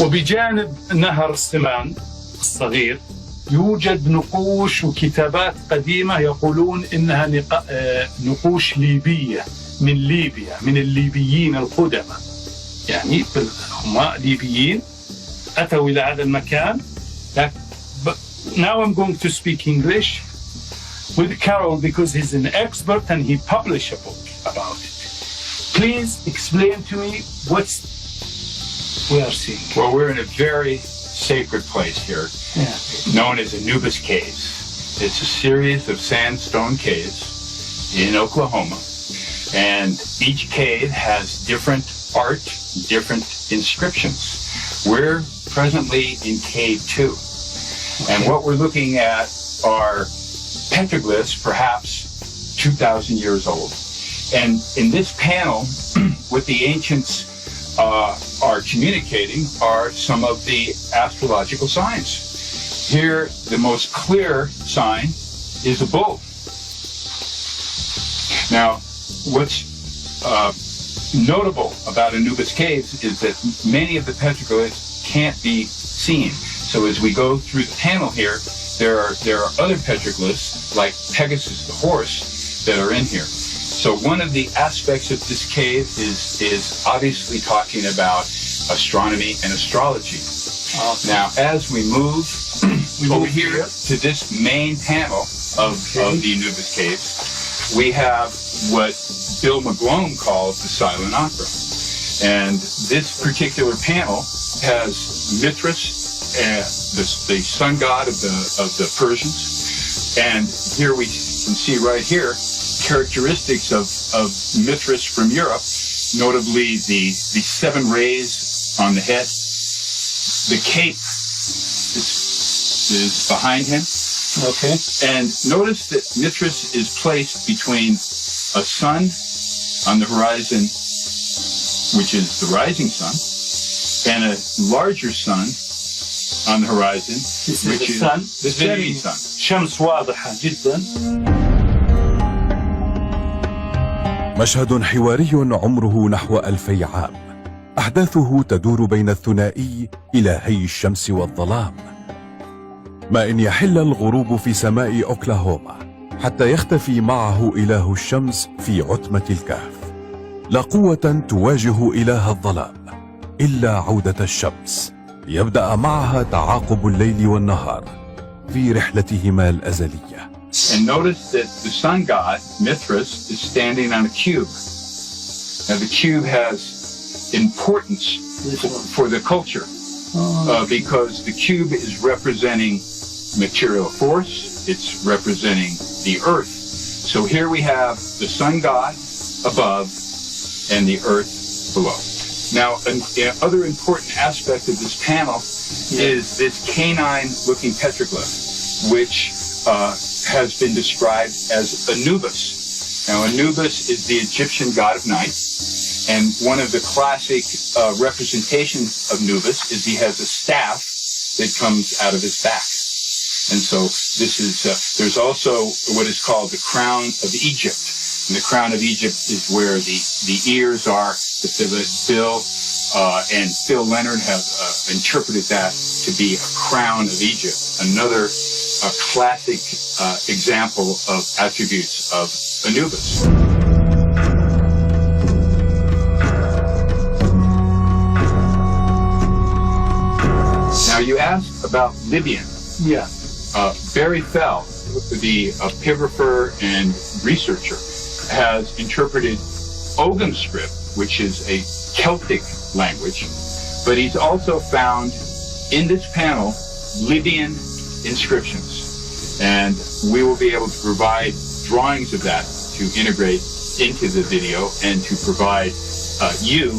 وبجانب نهر السمان الصغير يوجد نقوش وكتابات قديمة يقولون إنها نقوش ليبية من ليبيا، من الليبيين القدماء، يعني هم ليبيين أتوا إلى هذا المكان. Now I'm going to speak English with Carol because he's an expert and he published a book about it. Please explain to me what we are seeing. Well, we're in a very sacred place here, known as Anubis Caves. It's a series of sandstone caves in Oklahoma, and each cave has different art, different inscriptions. We're presently in Cave 2, and what we're looking at are petroglyphs, perhaps 2,000 years old. And in this panel, what the ancients are communicating are some of the astrological signs. Here, the most clear sign is a bull. Now, what's notable about Anubis Caves is that many of the petroglyphs can't be seen. So as we go through the panel here, there are other petroglyphs, like Pegasus the horse, that are in here. So one of the aspects of this cave is obviously talking about astronomy and astrology. Now, as we move over here to this main panel of the Anubis Caves, we have what Bill McGlone calls the silent opera. And this particular panel has Mithras, the sun god of the Persians. And here we can see right here characteristics of Mithras from Europe, notably the 7 rays on the head. The cape is behind him. Okay. And notice that Mithras is placed between a sun on the horizon, which is the rising sun, and a larger sun on the horizon, which is the setting sun. شمس واضحة جدا. مشهد حواري عمره نحو 2000 عام، أحداثه تدور بين الثنائي إلهي الشمس والظلام. ما إن يحل الغروب في سماء أوكلاهوما حتى يختفي معه إله الشمس في عتمة الكهف. لا قوة تواجه إله الظلام إلا عودة الشمس، يبدأ معها تعاقب الليل والنهار في رحلتهما الأزلية. And notice that the sun god, Mithras, is standing on a cube. Now the cube has importance for the culture because the cube is representing material force, it's representing the earth. So here we have the sun god above and the earth below. Now, another important aspect of this panel is this canine-looking petroglyph, which has been described as Anubis. Now, Anubis is the Egyptian god of night, and one of the classic representations of Anubis is he has a staff that comes out of his back. And so this is, there's also what is called the crown of Egypt. And the crown of Egypt is where the ears are, that Bill and Phil Leonard have interpreted that to be a crown of Egypt, another classic example of attributes of Anubis. Now you asked about Libyan. Yeah. Barry Fell, the epigrapher and researcher, has interpreted Ogham script, which is a Celtic language, but he's also found in this panel Libyan inscriptions. And we will be able to provide drawings of that to integrate into the video and to provide you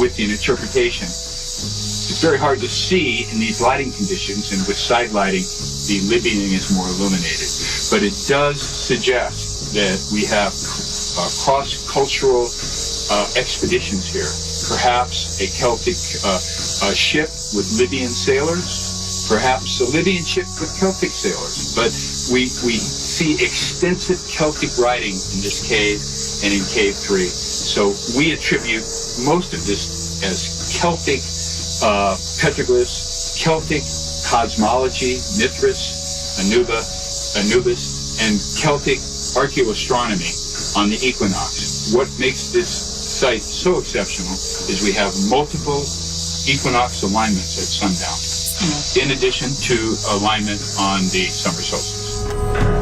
with the interpretation. It's very hard to see in these lighting conditions, and with side lighting, the Libyan is more illuminated. But it does suggest that we have cross-cultural expeditions here. Perhaps a Celtic ship with Libyan sailors, perhaps a Libyan ship with Celtic sailors. But we see extensive Celtic writing in this cave and in Cave 3. So we attribute most of this as Celtic petroglyphs, Celtic cosmology, Mithras, Anubis, and Celtic archaeoastronomy on the equinox. What makes this site so exceptional is we have multiple equinox alignments at sundown, in addition to alignment on the summer solstice.